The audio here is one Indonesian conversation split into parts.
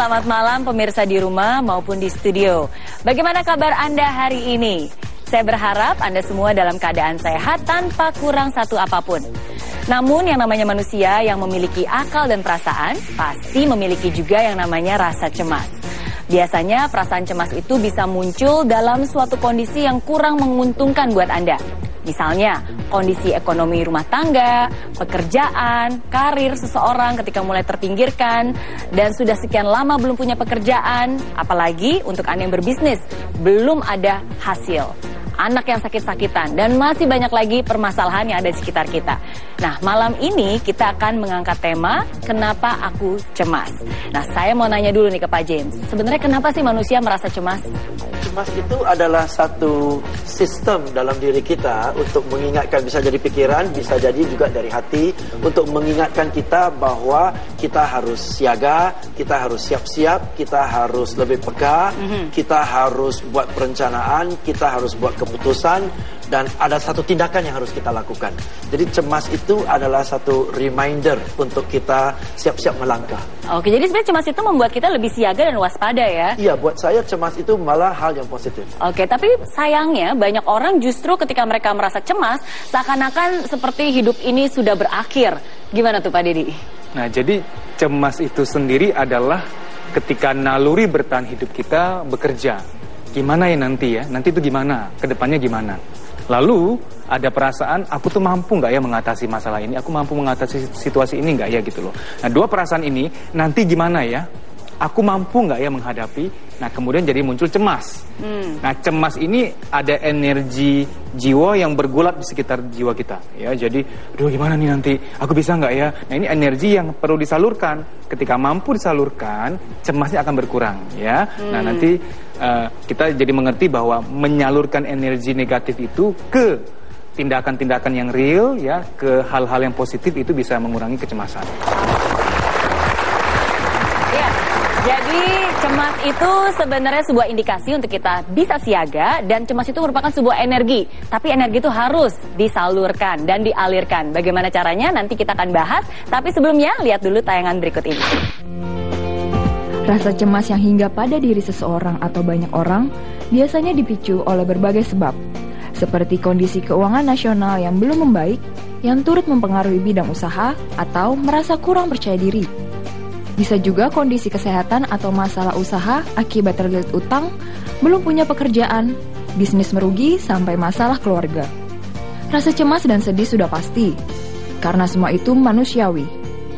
selamat malam pemirsa di rumah maupun di studio. Bagaimana kabar Anda hari ini? Saya berharap Anda semua dalam keadaan sehat tanpa kurang satu apapun. Namun yang namanya manusia yang memiliki akal dan perasaan, pasti memiliki juga yang namanya rasa cemas. Biasanya perasaan cemas itu bisa muncul dalam suatu kondisi yang kurang menguntungkan buat Anda. Misalnya, kondisi ekonomi rumah tangga, pekerjaan, karir seseorang ketika mulai terpinggirkan, dan sudah sekian lama belum punya pekerjaan, apalagi untuk Anda yang berbisnis, belum ada hasil. Anak yang sakit-sakitan, dan masih banyak lagi permasalahan yang ada di sekitar kita. Nah, malam ini kita akan mengangkat tema, kenapa aku cemas? Nah, saya mau nanya dulu nih ke Pak James, sebenarnya kenapa sih manusia merasa cemas? Cemas itu adalah satu sistem dalam diri kita untuk mengingatkan, bisa jadi pikiran, bisa jadi juga dari hati, untuk mengingatkan kita bahwa kita harus siaga, kita harus siap-siap, kita harus lebih peka, kita harus buat perencanaan, kita harus buat keputusan, dan ada satu tindakan yang harus kita lakukan. Jadi cemas itu adalah satu reminder untuk kita siap-siap melangkah. Oke, jadi sebenarnya cemas itu membuat kita lebih siaga dan waspada ya? Iya, buat saya cemas itu malah hal yang positif. Oke, tapi sayangnya banyak orang justru ketika mereka merasa cemas, seakan-akan seperti hidup ini sudah berakhir. Gimana tuh Pak Dedi? Nah, jadi cemas itu sendiri adalah ketika naluri bertahan hidup kita bekerja. Gimana ya nanti ya? Nanti itu gimana? Kedepannya gimana? Lalu ada perasaan, aku tuh mampu nggak ya mengatasi masalah ini? Aku mampu mengatasi situasi ini nggak ya gitu loh. Nah, dua perasaan ini nanti gimana ya? Aku mampu nggak ya menghadapi? Nah, kemudian jadi muncul cemas. Nah, cemas ini ada energi jiwa yang bergulat di sekitar jiwa kita. Ya, jadi, aduh gimana nih nanti? Aku bisa nggak ya? Nah, ini energi yang perlu disalurkan. Ketika mampu disalurkan, cemasnya akan berkurang. Ya, nah nanti kita jadi mengerti bahwa menyalurkan energi negatif itu ke tindakan-tindakan yang real, ya, ke hal-hal yang positif itu bisa mengurangi kecemasan. Jadi cemas itu sebenarnya sebuah indikasi untuk kita bisa siaga, dan cemas itu merupakan sebuah energi. Tapi energi itu harus disalurkan dan dialirkan. Bagaimana caranya nanti kita akan bahas, tapi sebelumnya lihat dulu tayangan berikut ini. Rasa cemas yang hingga pada diri seseorang atau banyak orang biasanya dipicu oleh berbagai sebab, seperti kondisi keuangan nasional yang belum membaik, yang turut mempengaruhi bidang usaha, atau merasa kurang percaya diri. Bisa juga kondisi kesehatan atau masalah usaha akibat terlilit utang, belum punya pekerjaan, bisnis merugi, sampai masalah keluarga. Rasa cemas dan sedih sudah pasti, karena semua itu manusiawi.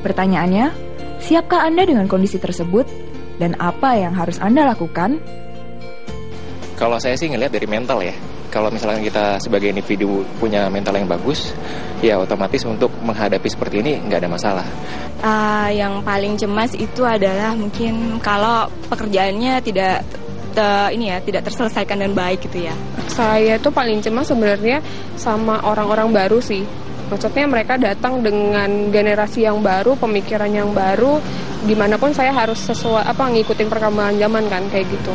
Pertanyaannya, siapkah Anda dengan kondisi tersebut? Dan apa yang harus Anda lakukan? Kalau saya sih ngelihat dari mental ya. Kalau misalnya kita sebagai individu punya mental yang bagus, ya otomatis untuk menghadapi seperti ini nggak ada masalah. Yang paling cemas itu adalah mungkin kalau pekerjaannya tidak terselesaikan dengan baik gitu ya. Saya tuh paling cemas sebenarnya sama orang-orang baru sih. Maksudnya mereka datang dengan generasi yang baru, pemikiran yang baru, dimanapun saya harus ngikutin perkembangan zaman kan, kayak gitu.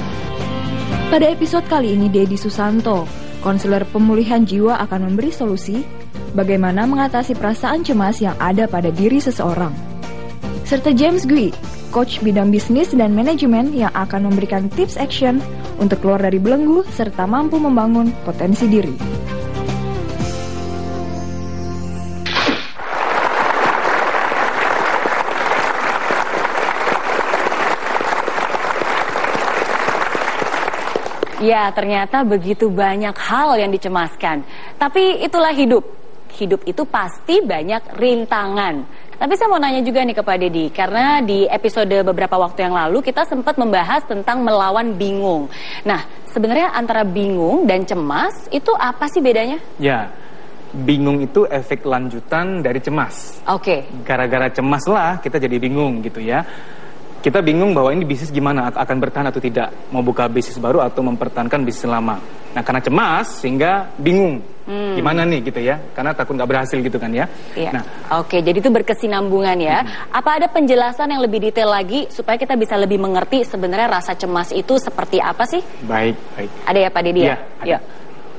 Pada episode kali ini, Dedi Susanto, konselor pemulihan jiwa, akan memberi solusi bagaimana mengatasi perasaan cemas yang ada pada diri seseorang. Serta James Gui, coach bidang bisnis dan manajemen, yang akan memberikan tips action untuk keluar dari belenggu serta mampu membangun potensi diri. Ya, ternyata begitu banyak hal yang dicemaskan. Tapi itulah hidup. Hidup itu pasti banyak rintangan. Tapi saya mau nanya juga nih ke Pak Dedi, karena di episode beberapa waktu yang lalu kita sempat membahas tentang melawan bingung. Nah, sebenarnya antara bingung dan cemas itu apa sih bedanya? Ya, bingung itu efek lanjutan dari cemas. Oke. Gara-gara cemas lah kita jadi bingung gitu ya. Kita bingung bahwa ini bisnis gimana, akan bertahan atau tidak, mau buka bisnis baru atau mempertahankan bisnis lama. Nah, karena cemas sehingga bingung gimana nih gitu ya, karena takut nggak berhasil gitu kan ya. Iya. Nah, oke, jadi itu berkesinambungan ya. Apa ada penjelasan yang lebih detail lagi supaya kita bisa lebih mengerti sebenarnya rasa cemas itu seperti apa sih? Baik. Ada ya Pak Dedi ya? Ada.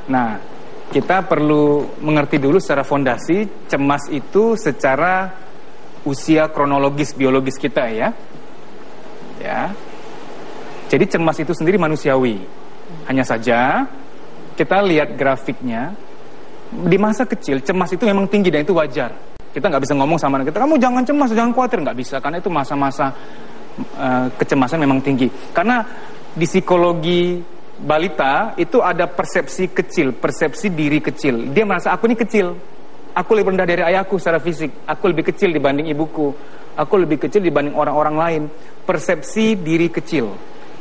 Nah, kita perlu mengerti dulu secara fondasi cemas itu secara usia kronologis biologis kita ya. ya. Jadi cemas itu sendiri manusiawi. Hanya saja kita lihat grafiknya, di masa kecil cemas itu memang tinggi dan itu wajar. Kita nggak bisa ngomong sama anak kita, kamu jangan cemas, jangan khawatir, nggak bisa, karena itu masa-masa kecemasan memang tinggi. Karena di psikologi balita itu ada persepsi kecil, persepsi diri kecil. Dia merasa aku ini kecil, aku lebih rendah dari ayahku secara fisik, aku lebih kecil dibanding ibuku, aku lebih kecil dibanding orang-orang lain. Persepsi diri kecil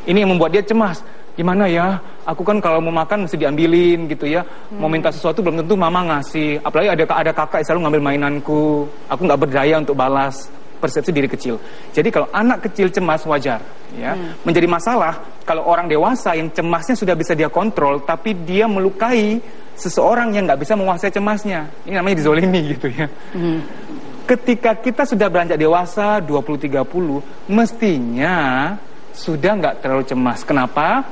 ini yang membuat dia cemas. Gimana ya, aku kan kalau mau makan mesti diambilin gitu ya, mau minta sesuatu belum tentu mama ngasih, apalagi ada kakak yang selalu ngambil mainanku, aku nggak berdaya untuk balas. Persepsi diri kecil. Jadi kalau anak kecil cemas wajar ya. Menjadi masalah kalau orang dewasa yang cemasnya sudah bisa dia kontrol, tapi dia melukai seseorang yang nggak bisa menguasai cemasnya. Ini namanya dizolimi gitu ya. Ketika kita sudah beranjak dewasa 20-30, mestinya sudah nggak terlalu cemas. Kenapa?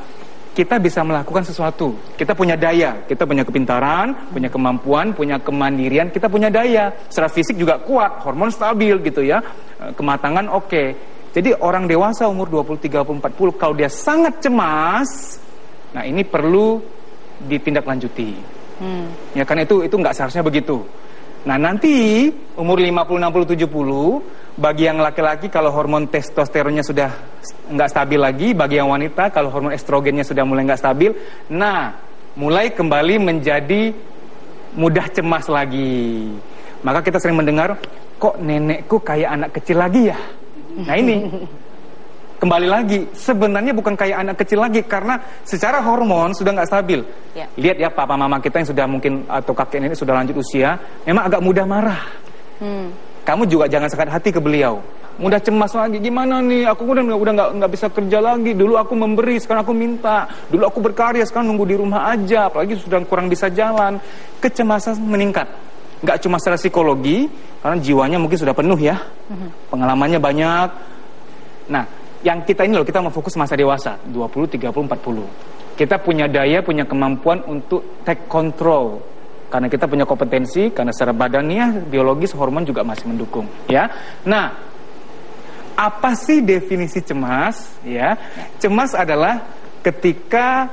Kita bisa melakukan sesuatu. Kita punya daya, kita punya kepintaran, punya kemampuan, punya kemandirian, kita punya daya. Secara fisik juga kuat, hormon stabil gitu ya. Kematangan oke. Jadi orang dewasa umur 20, 30, 40 kalau dia sangat cemas, nah ini perlu ditindaklanjuti. Ya kan itu nggak seharusnya begitu. Nah nanti umur 50, 60, 70 bagi yang laki-laki kalau hormon testosteronnya sudah nggak stabil lagi, bagi yang wanita kalau hormon estrogennya sudah mulai nggak stabil, nah mulai kembali menjadi mudah cemas lagi. Maka kita sering mendengar, kok nenekku kayak anak kecil lagi ya? Nah ini kembali lagi, sebenarnya bukan kayak anak kecil lagi karena secara hormon sudah nggak stabil. Lihat ya papa mama kita yang sudah mungkin atau kakek nenek sudah lanjut usia, memang agak mudah marah. Kamu juga jangan sakit hati ke beliau. Mudah cemas lagi, gimana nih? Aku udah nggak bisa kerja lagi. Dulu aku memberi, sekarang aku minta. Dulu aku berkarya, sekarang nunggu di rumah aja. Apalagi sudah kurang bisa jalan. Kecemasan meningkat. Nggak cuma secara psikologi, karena jiwanya mungkin sudah penuh ya. Pengalamannya banyak. Nah, yang kita ini loh, kita mau fokus masa dewasa, 20, 30, 40. Kita punya daya, punya kemampuan untuk take control. Karena kita punya kompetensi, karena secara badannya, biologis, hormon juga masih mendukung, ya. Nah, apa sih definisi cemas? Ya, cemas adalah ketika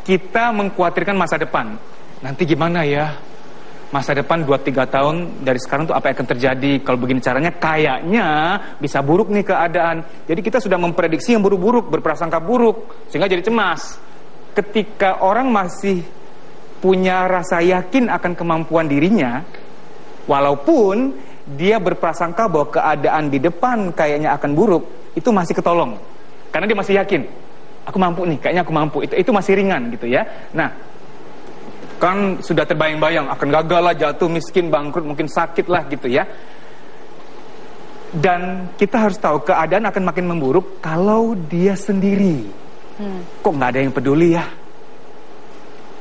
kita mengkhawatirkan masa depan. Nanti gimana ya? Masa depan 2-3 tahun dari sekarang tuh apa yang akan terjadi? Kalau begini caranya, kayaknya bisa buruk nih keadaan. Jadi kita sudah memprediksi yang buruk-buruk, berprasangka buruk, sehingga jadi cemas. Ketika orang masih punya rasa yakin akan kemampuan dirinya, walaupun dia berprasangka bahwa keadaan di depan kayaknya akan buruk, itu masih ketolong. Karena dia masih yakin, aku mampu nih, kayaknya aku mampu. Itu masih ringan gitu ya. Nah, kan sudah terbayang-bayang akan gagal lah, jatuh miskin, bangkrut, mungkin sakit lah gitu ya. Dan kita harus tahu keadaan akan makin memburuk kalau dia sendiri. Kok nggak ada yang peduli ya?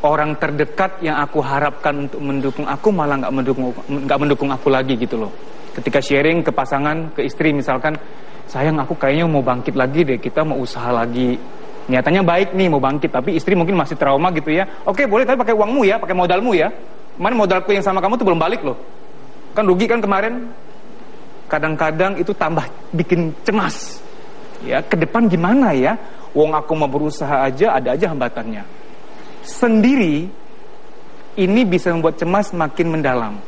Orang terdekat yang aku harapkan untuk mendukung aku malah nggak mendukung aku lagi gitu loh. Ketika sharing ke pasangan, ke istri misalkan, sayang aku kayaknya mau bangkit lagi deh, kita mau usaha lagi. Niatannya baik nih mau bangkit, tapi istri mungkin masih trauma gitu ya. Oke boleh, tapi pakai uangmu ya, pakai modalmu ya. Kemarin modalku yang sama kamu tuh belum balik loh. Kan rugi kan kemarin. Kadang-kadang itu tambah bikin cemas. Ya, ke depan gimana ya? Wong aku mau berusaha aja, ada aja hambatannya. Sendiri ini bisa membuat cemas makin mendalam.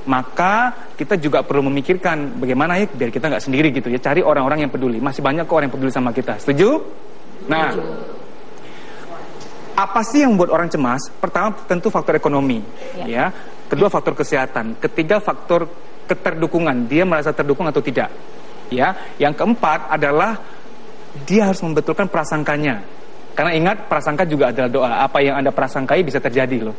Maka kita juga perlu memikirkan bagaimana ya biar kita nggak sendiri gitu ya. Cari orang-orang yang peduli. Masih banyak kok orang yang peduli sama kita. Setuju? Nah, apa sih yang membuat orang cemas? Pertama tentu faktor ekonomi, ya. Kedua faktor kesehatan. Ketiga faktor keterdukungan. Dia merasa terdukung atau tidak. Ya. Yang keempat adalah dia harus membetulkan prasangkanya. Karena ingat, prasangka juga adalah doa. Apa yang Anda prasangkai bisa terjadi loh.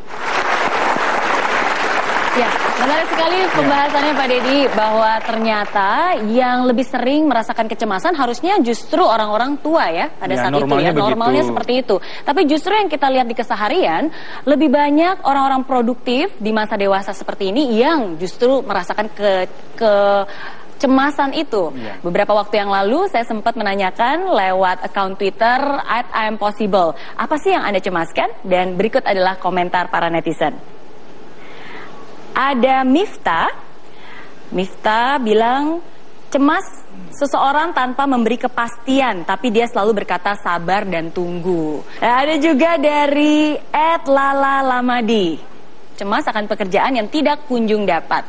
Ya, menarik sekali pembahasannya Pak Deddy, bahwa ternyata yang lebih sering merasakan kecemasan harusnya justru orang-orang tua ya pada saat itu ya. Normalnya seperti itu. Tapi justru yang kita lihat di keseharian, lebih banyak orang-orang produktif di masa dewasa seperti ini yang justru merasakan kecemasan itu. Beberapa waktu yang lalu saya sempat menanyakan lewat akun Twitter @IamPossible, apa sih yang Anda cemaskan? Dan berikut adalah komentar para netizen. Ada Miftah bilang, Cemas seseorang tanpa memberi kepastian, tapi dia selalu berkata sabar dan tunggu. Nah, ada juga dari @lala_lamadi. Cemas akan pekerjaan yang tidak kunjung dapat.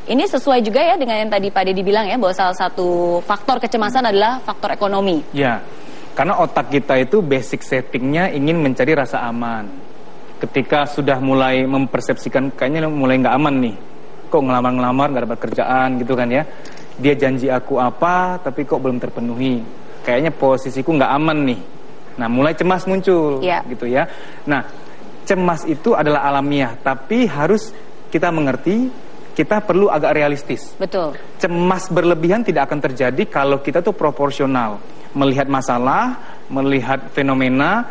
Ini sesuai juga ya dengan yang tadi Pak Dedi bilang ya, bahwa salah satu faktor kecemasan adalah faktor ekonomi. Ya, karena otak kita itu basic settingnya ingin mencari rasa aman. Ketika sudah mulai mempersepsikan kayaknya mulai nggak aman nih, kok ngelamar-ngelamar nggak dapat kerjaan gitu kan ya. Dia janji aku apa, tapi kok belum terpenuhi. Kayaknya posisiku nggak aman nih. Nah, mulai cemas muncul, gitu ya. Nah, cemas itu adalah alamiah, tapi harus kita mengerti, kita perlu agak realistis. Betul. Cemas berlebihan tidak akan terjadi kalau kita tuh proporsional. Melihat masalah, melihat fenomena,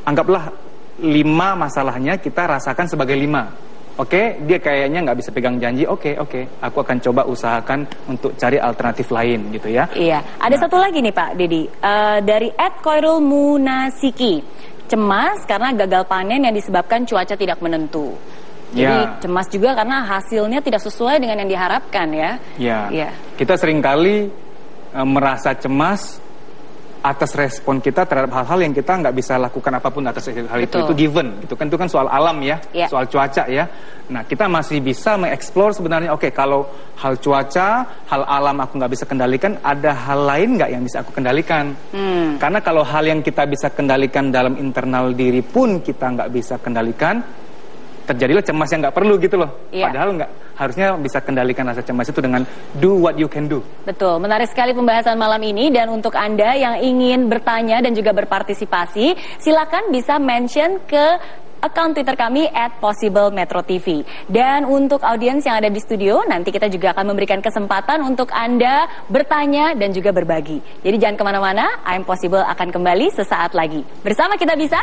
anggaplah 5 masalahnya kita rasakan sebagai 5. Oke, dia kayaknya nggak bisa pegang janji. Oke, aku akan coba usahakan untuk cari alternatif lain gitu ya. Iya, ada satu lagi nih Pak Dedi, dari @koirulmunasiki. Cemas karena gagal panen yang disebabkan cuaca tidak menentu. Jadi cemas juga karena hasilnya tidak sesuai dengan yang diharapkan ya. Iya. Kita seringkali merasa cemas atas respon kita terhadap hal-hal yang kita nggak bisa lakukan apapun atas hal itu given gitu kan, itu kan soal alam ya, soal cuaca ya. Nah, kita masih bisa mengeksplor sebenarnya, oke, kalau hal cuaca, hal alam aku nggak bisa kendalikan, ada hal lain nggak yang bisa aku kendalikan? Karena kalau hal yang kita bisa kendalikan dalam internal diri pun kita nggak bisa kendalikan, terjadilah cemas yang nggak perlu gitu loh. Padahal nggak, harusnya bisa kendalikan rasa cemas itu dengan do what you can do. Betul, menarik sekali pembahasan malam ini. Dan untuk Anda yang ingin bertanya dan juga berpartisipasi, silakan bisa mention ke akun Twitter kami @possiblemetrotv. Dan untuk audiens yang ada di studio, nanti kita juga akan memberikan kesempatan untuk Anda bertanya dan juga berbagi. Jadi jangan kemana-mana, I'm Possible akan kembali sesaat lagi. Bersama Kita Bisa.